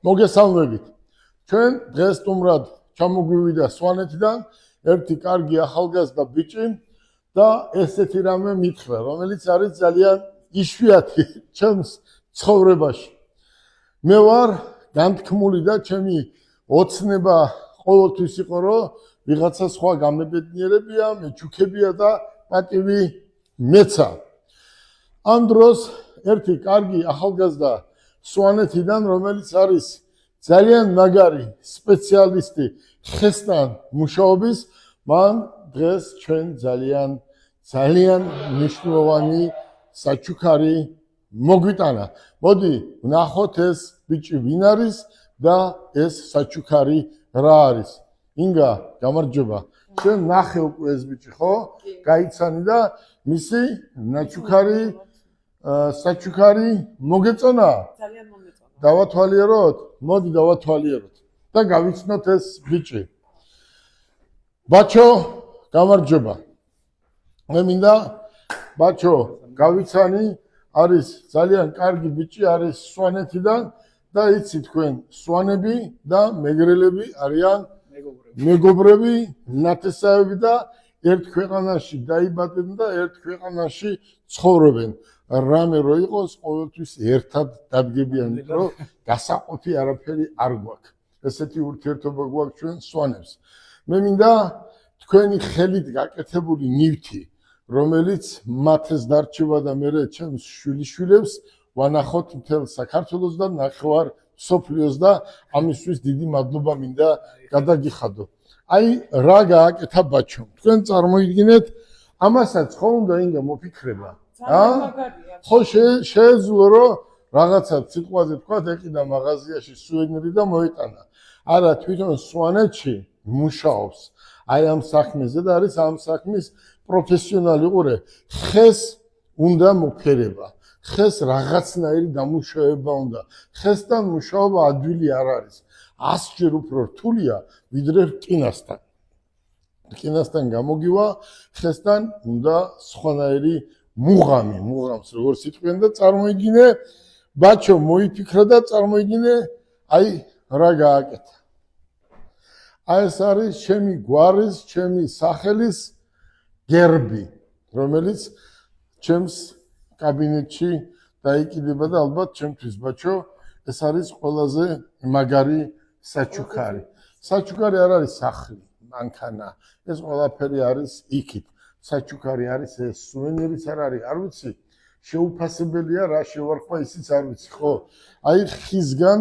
მოგესალმებით. ჩვენ დღეს სტუმრად ჩამოგვივიდა სვანეთიდან ერთი კარგი ახალგაზრდა ბიჭი და ესეთი რამე მითხრა, რომელიც არის ძალიან იშვიათი ჩემს ცხოვრებაში. მე ვარ განთქმული და ჩემი ოცნება ყოველთვის იყო, რომ ვიღაცა სხვა გამებედნიერებია, მეჩუქებია და პატივი მეცა. ამ დროს ერთი კარგი ახალგაზრდა სვანეთიდან, რომელიც არის ძალიან მაგარი სპეციალისტი ხესთან მუშაობის, მან დღეს ჩვენ ძალიან მნიშვნელოვანი საჩუქარი მოგვიტანა. მოდი ვნახოთ ეს ბიჭი ვინ არის და ეს საჩუქარი რა არის. ინგა, გამარჯობა. ჩვენ ნახე უკვე ეს ბიჭი, ხო? გაიცანი და მისი ნაჩუქარი საჩუქარი მოგეწონა? ძალიან მომეწონა. დავათვალიეროთ? მოდი დავათვალიეროთ და გავიცნოთ ეს ბიჭი. ბაჩო, გამარჯობა. მე მინდა ბაჩო გავიცანი, არის ძალიან კარგი ბიჭი, არის სვანეთიდან და იცი თქვენ სვანები და მეგრელები არიან მეგობრები, ნათესავები და ერთ ქვეყანაში დაიბადნენ და ერთ ქვეყანაში ცხოვრობენ. რამე რო იყოს, ყოველთვის ერთად დადგებიან, რომ გასაყოფი არაფერი არ გვაქვს. ესეთი ურთიერთობა გვაქვს ჩვენ სვანებს. მე მინდა თქვენი ხელით გაკეთებული ნივთი, რომელიც მათეს დარჩება და მე ჩემს შვილიშვილებს ვანახოთ მთელ საქართველოს და ნახევარ მსოფლიოს და ამისთვის დიდი მადლობა მინდა გადაგიხადო. აი რა გააკეთა ბაჩომ. თქვენ წარმოიდგინეთ, ამასაც ხო უნდა ინგა მოფიქრება. ხო შეეძლო რომ რაღაცა სიტყვაზე თქვა, ეყიდა მაღაზიაში სუვენირი და მოეტანა. არა, თვითონ სვანეთში მუშაობს. აი ამ საქმეზე და არის ამ საქმის პროფესიონალი ყურე. ხეს უნდა მოფერება. ხეს რაღაცნაირი დამუშავება უნდა. ხესთან მუშაობა ადვილი არ არის. 100-ჯერ უფრო რთულია, ვიდრე რკინასთან. რკინასთან გამოგივა, ხესთან უნდა სხვანაირი მუღამს როგორც იტყვიან და წარმოიდგინე, ბაჩო მოიფიქრა და წარმოიდგინე, აი რა გააკეთა. აი ეს არის ჩემი გვარის, ჩემი სახელის გერბი, რომელიც ჩემს კაბინეტში დაიკიდება და ალბათ ჩემთვის ბაჩო, ეს არის ყველაზე მაგარი საჩუქარი. საჩუქარი არ არის სახლი, მანქანა, ეს ყველაფერი არის იქით. საჩუქარი არის ეს სუვენირიც არ არის, არ ვიცი, შეუფასებელია რა შევარხვა ისიც არ ვიცი, ხო? აი ხისგან